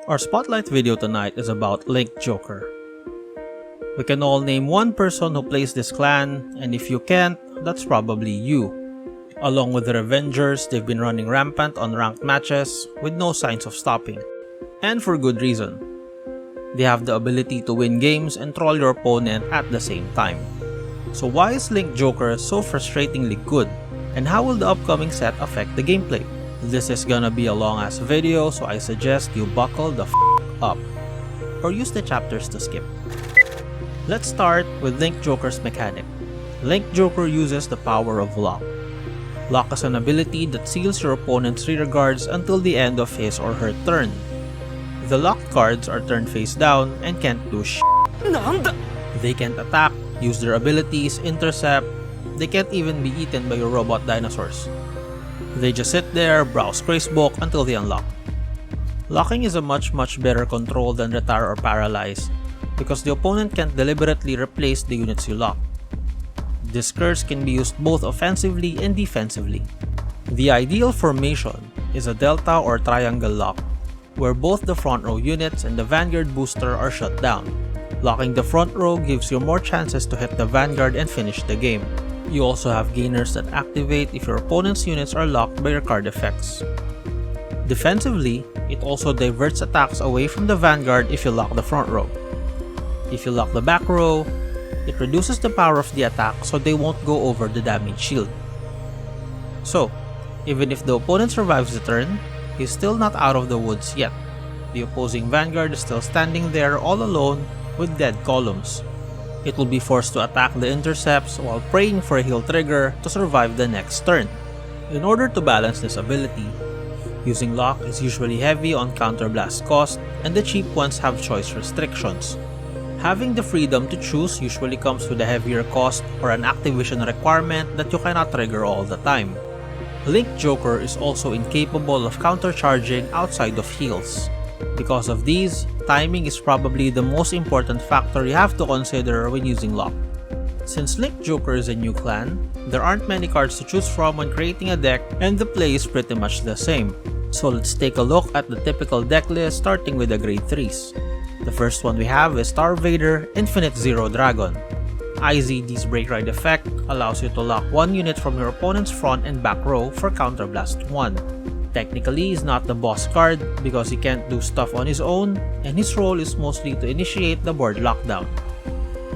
Our spotlight video tonight is about Link Joker. We can all name one person who plays this clan, and if you can't, that's probably you. Along with the Revengers, they've been running rampant on ranked matches with no signs of stopping. And for good reason. They have the ability to win games and troll your opponent at the same time. So why is Link Joker so frustratingly good? And how will the upcoming set affect the gameplay? This is gonna be a long ass video, so I suggest you buckle the f up. Or use the chapters to skip. Let's start with Link Joker's mechanic. Link Joker uses the power of Lock. Lock is an ability that seals your opponent's rear guards until the end of his or her turn. The locked cards are turned face down and can't do shit. They can't attack, use their abilities, intercept. They can't even be eaten by your robot dinosaurs. They just sit there, browse Gracebook until they unlock. Locking is a much better control than retire or paralyze, because the opponent can't deliberately replace the units you lock. This curse can be used both offensively and defensively. The ideal formation is a delta or triangle lock, where both the front row units and the Vanguard booster are shut down. Locking the front row gives you more chances to hit the Vanguard and finish the game. You also have gainers that activate if your opponent's units are locked by your card effects. Defensively, it also diverts attacks away from the Vanguard if you lock the front row. If you lock the back row, it reduces the power of the attack so they won't go over the damage shield. So, even if the opponent survives the turn, he's still not out of the woods yet. The opposing Vanguard is still standing there all alone with dead columns. It will be forced to attack the intercepts while praying for a heal trigger to survive the next turn. In order to balance this ability, using Lock is usually heavy on counterblast cost, and the cheap ones have choice restrictions. Having the freedom to choose usually comes with a heavier cost or an activation requirement that you cannot trigger all the time. Link Joker is also incapable of countercharging outside of heals. Because of these, timing is probably the most important factor you have to consider when using Lock. Since Link Joker is a new clan, there aren't many cards to choose from when creating a deck, and the play is pretty much the same. So let's take a look at the typical deck list, starting with the grade 3s. The first one we have is Star-Vader Infinite Zero Dragon. IZD's Break Ride effect allows you to lock one unit from your opponent's front and back row for Counterblast 1. Technically, he's not the boss card because he can't do stuff on his own, and his role is mostly to initiate the board lockdown.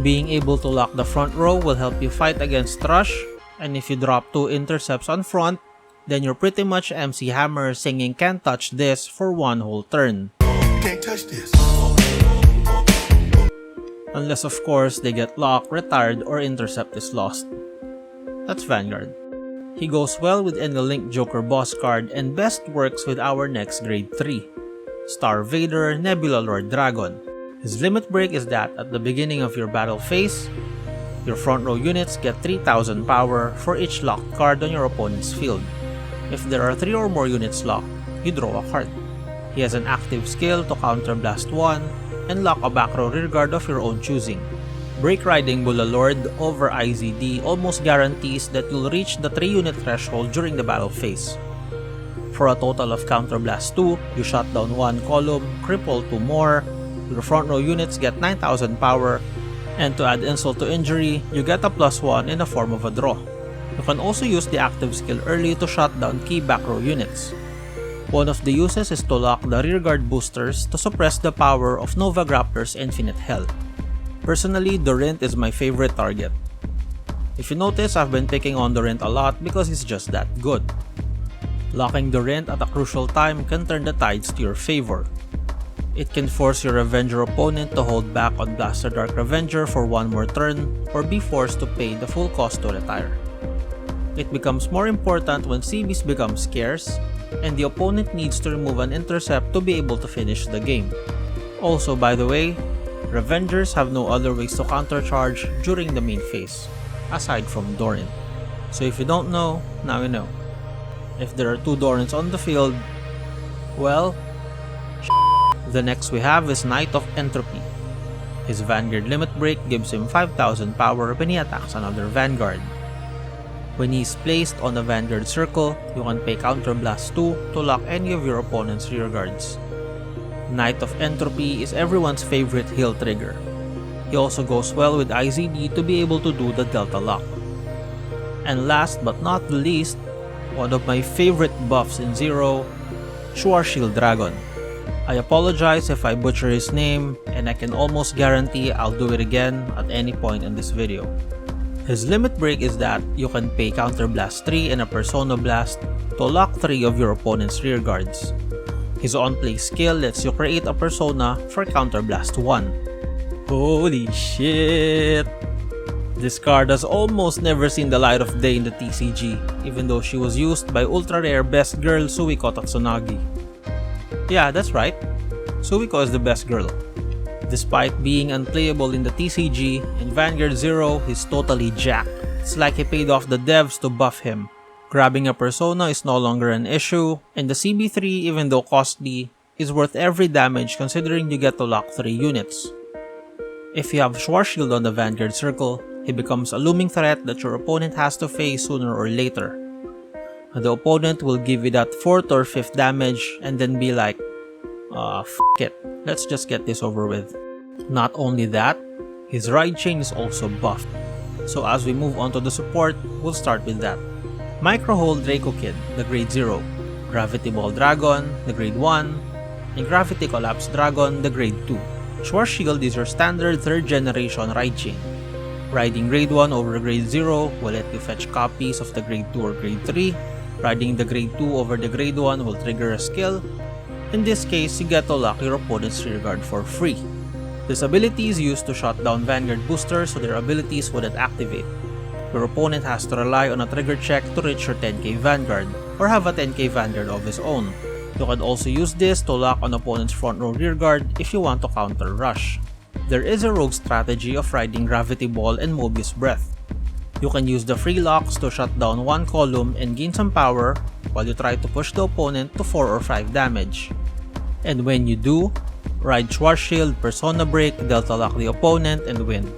Being able to lock the front row will help you fight against Rush, and if you drop 2 intercepts on front, then you're pretty much MC Hammer singing "Can't Touch This" for one whole turn. Can't touch this. Unless of course they get locked, retired, or intercept is lost. That's Vanguard. He goes well with any Link Joker boss card and best works with our next grade 3, Star-Vader Nebula Lord Dragon. His limit break is that at the beginning of your battle phase, your front row units get 3000 power for each locked card on your opponent's field. If there are 3 or more units locked, you draw a card. He has an active skill to counterblast 1 and lock a back row rearguard of your own choosing. Break riding Bula Lord over IZD almost guarantees that you'll reach the 3 unit threshold during the battle phase. For a total of Counterblast 2, you shut down 1 column, cripple 2 more, your front row units get 9000 power, and to add insult to injury, you get a +1 in the form of a draw. You can also use the active skill early to shut down key back row units. One of the uses is to lock the rearguard boosters to suppress the power of Nova Grappler's Infinite Hell. Personally, Dorint is my favorite target. If you notice, I've been picking on Dorint a lot because he's just that good. Locking Dorint at a crucial time can turn the tides to your favor. It can force your Revenger opponent to hold back on Blaster Dark Revenger for one more turn, or be forced to pay the full cost to retire. It becomes more important when CBs become scarce, and the opponent needs to remove an intercept to be able to finish the game. Also, by the way, Revengers have no other ways to countercharge during the main phase, aside from Dorint. So if you don't know, now you know. If there are 2 Dorints on the field, well, the next we have is Knight of Entropy. His Vanguard limit break gives him 5000 power when he attacks another Vanguard. When he is placed on the Vanguard circle, you can pay Counterblast 2 to lock any of your opponent's rearguards. Knight of Entropy is everyone's favorite heal trigger. He also goes well with IZD to be able to do the Delta Lock. And last but not the least, one of my favorite buffs in Zero, Schwarzsfdzxxzcfzfh Dragon. I apologize if I butcher his name, and I can almost guarantee I'll do it again at any point in this video. His limit break is that you can pay Counter Blast 3 and a Persona Blast to lock 3 of your opponent's rear guards. His on-play skill lets you create a Persona for Counter Blast 1. Holy shit! This card has almost never seen the light of day in the TCG, even though she was used by ultra-rare best girl Suiko Tatsunagi. Yeah, that's right. Suiko is the best girl. Despite being unplayable in the TCG, in Vanguard 0, he's totally jacked. It's like he paid off the devs to buff him. Grabbing a Persona is no longer an issue, and the CB3, even though costly, is worth every damage considering you get to lock 3 units. If you have Schwarzschild on the Vanguard circle, he becomes a looming threat that your opponent has to face sooner or later. The opponent will give you that 4th or 5th damage and then be like, f it, let's just get this over with. Not only that, his ride chain is also buffed. So as we move on to the support, we'll start with that. Micro Hole Draco Kid, the grade 0, Gravity Ball Dragon, the grade 1, and Gravity Collapse Dragon, the grade 2. Schwarzschild is your standard 3rd generation ride chain. Riding grade 1 over grade 0 will let you fetch copies of the grade 2 or grade 3. Riding the grade 2 over the grade 1 will trigger a skill. In this case, you get to lock your opponent's rearguard for free. This ability is used to shut down Vanguard boosters so their abilities wouldn't activate. Your opponent has to rely on a trigger check to reach your 10k Vanguard, or have a 10k Vanguard of his own. You can also use this to lock an opponent's front row rearguard if you want to counter rush. There is a rogue strategy of riding Gravity Ball and Mobius Breath. You can use the free locks to shut down one column and gain some power while you try to push the opponent to 4 or 5 damage. And when you do, ride Schwarzschild, Persona Break, Delta Lock the opponent, and win.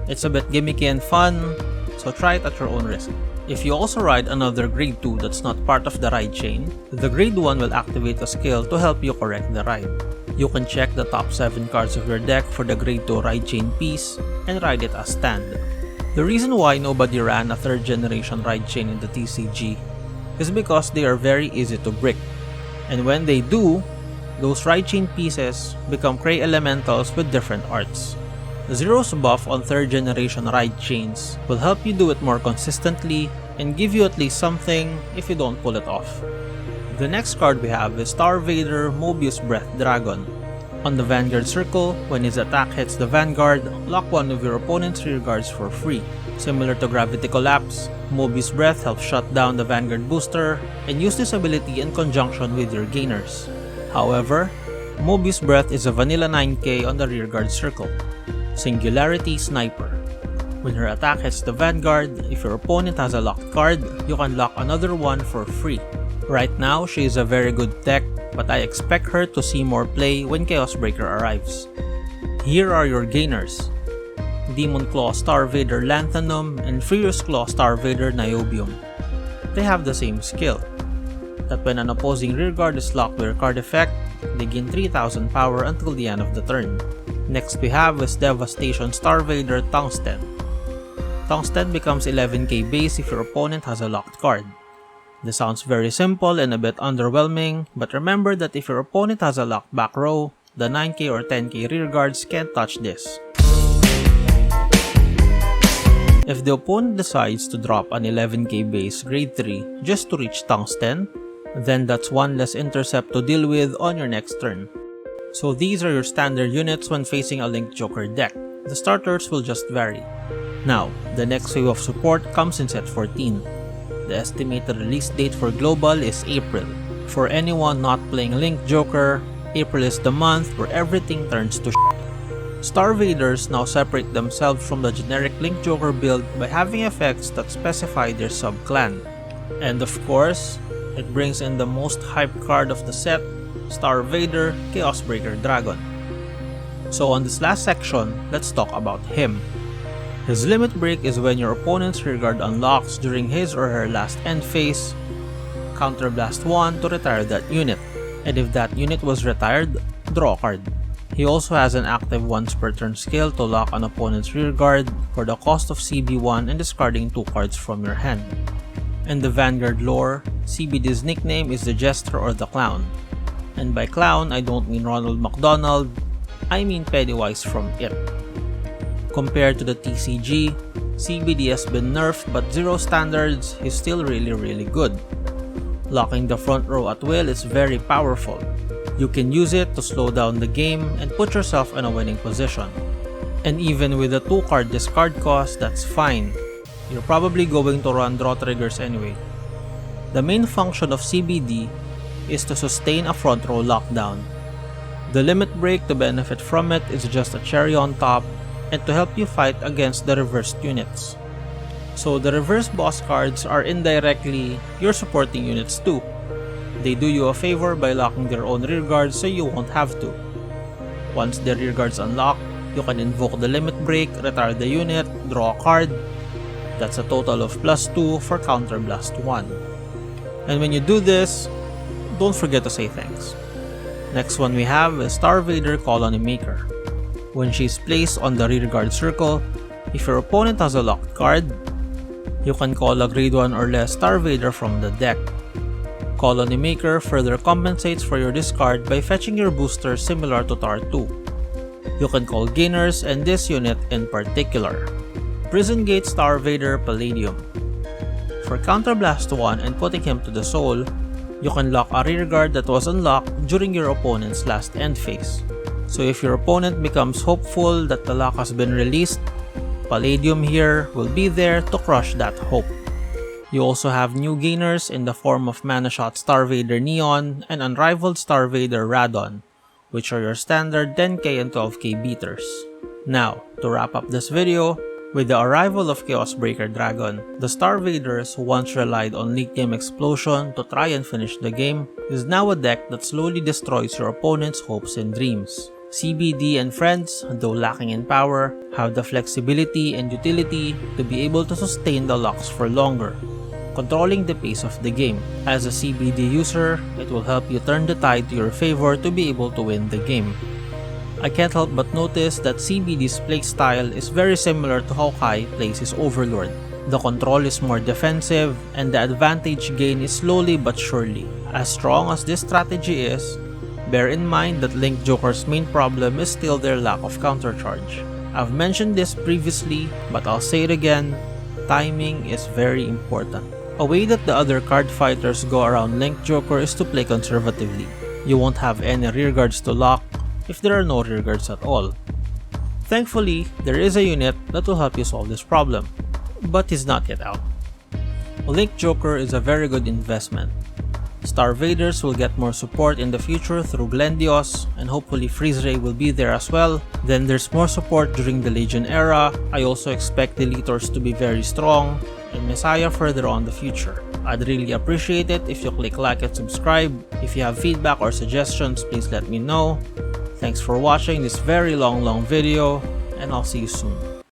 It's a bit gimmicky and fun, so try it at your own risk. If you also ride another grade 2 that's not part of the ride chain, the grade 1 will activate a skill to help you correct the ride. You can check the top 7 cards of your deck for the grade 2 ride chain piece and ride it as stand. The reason why nobody ran a 3rd generation ride chain in the TCG is because they are very easy to brick. And when they do, those ride chain pieces become Cray Elementals with different arts. Zero's buff on 3rd generation ride chains will help you do it more consistently and give you at least something if you don't pull it off. The next card we have is Star-Vader Mobius Breath Dragon. On the Vanguard circle, when his attack hits the Vanguard, lock one of your opponent's rear guards for free. Similar to Gravity Collapse, Mobius Breath helps shut down the Vanguard booster and use this ability in conjunction with your gainers. However, Mobius Breath is a vanilla 9k on the rear guard circle. Singularity Sniper. When her attack hits the Vanguard, if your opponent has a locked card, you can lock another one for free. Right now, she is a very good tech, but I expect her to see more play when Chaos Breaker arrives. Here are your gainers: Demon Claw Star-Vader Lanthanum and Furious Claw Star-Vader Niobium. They have the same skill, that when an opposing rearguard is locked by your card effect, they gain 3000 power until the end of the turn. Next we have is Devastation Star-Vader Tungsten. Tungsten becomes 11k base if your opponent has a locked card. This sounds very simple and a bit underwhelming, but remember that if your opponent has a locked back row, the 9k or 10k rearguards can't touch this. If the opponent decides to drop an 11k base grade 3 just to reach Tungsten, then that's one less intercept to deal with on your next turn. So these are your standard units when facing a Link Joker deck. The starters will just vary. Now, the next wave of support comes in set 14. The estimated release date for Global is April. For anyone not playing Link Joker, April is the month where everything turns to shit. Star-Vaders now separate themselves from the generic Link Joker build by having effects that specify their sub-clan. And of course, it brings in the most hyped card of the set, Star-Vader Chaos Breaker Dragon. So on this last section, let's talk about him. His limit break is when your opponent's rearguard unlocks during his or her last end phase. Counterblast 1 to retire that unit, and if that unit was retired, draw a card. He also has an active once per turn skill to lock an opponent's rear guard for the cost of CB1 and discarding 2 cards from your hand. In the Vanguard lore, CBD's nickname is the Jester or the Clown. And by clown, I don't mean Ronald McDonald, I mean Pennywise from It. Compared to the TCG, CBD has been nerfed but 0 standards, he's still really good. Locking the front row at will is very powerful. You can use it to slow down the game and put yourself in a winning position. And even with a 2-card discard cost, that's fine. You're probably going to run draw triggers anyway. The main function of CBD is to sustain a front row lockdown. The limit break to benefit from it is just a cherry on top and to help you fight against the reversed units. So the reverse boss cards are indirectly your supporting units too. They do you a favor by locking their own rearguards so you won't have to. Once the rearguards unlock, you can invoke the limit break, retire the unit, draw a card. That's a total of +2 for Counterblast 1. And when you do this, don't forget to say thanks. Next one we have is Star-Vader Colony Maker. When she's placed on the rearguard circle, if your opponent has a locked card, you can call a grade 1 or less Star-Vader from the deck. Colony Maker further compensates for your discard by fetching your booster similar to Tar 2. You can call gainers and this unit in particular. Prison Gate Star-Vader Palladium. For Counterblast 1 and putting him to the soul, you can lock a rearguard that was unlocked during your opponent's last end phase. So if your opponent becomes hopeful that the lock has been released, Palladium here will be there to crush that hope. You also have new gainers in the form of Mana Shot Star-Vader Neon and Unrivaled Star-Vader Radon, which are your standard 10k and 12k beaters. Now, to wrap up this video, with the arrival of Chaosbreaker Dragon, the Star-Vaders who once relied on late game explosion to try and finish the game is now a deck that slowly destroys your opponent's hopes and dreams. CBD and friends, though lacking in power, have the flexibility and utility to be able to sustain the locks for longer, controlling the pace of the game. As a CBD user, it will help you turn the tide to your favor to be able to win the game. I can't help but notice that CBD's playstyle is very similar to how Kai plays his Overlord. The control is more defensive, and the advantage gain is slowly but surely. As strong as this strategy is, bear in mind that Link Joker's main problem is still their lack of countercharge. I've mentioned this previously, but I'll say it again, timing is very important. A way that the other card fighters go around Link Joker is to play conservatively. You won't have any rearguards to lock if there are no rearguards at all. Thankfully, there is a unit that will help you solve this problem, but he's not yet out. Link Joker is a very good investment. Star-Vaders will get more support in the future through Glendios, and hopefully Freeze Ray will be there as well. Then there's more support during the Legion era. I also expect Deletors to be very strong, and Messiah further on the future. I'd really appreciate it if you click like and subscribe. If you have feedback or suggestions, please let me know. Thanks for watching this very long video, and I'll see you soon.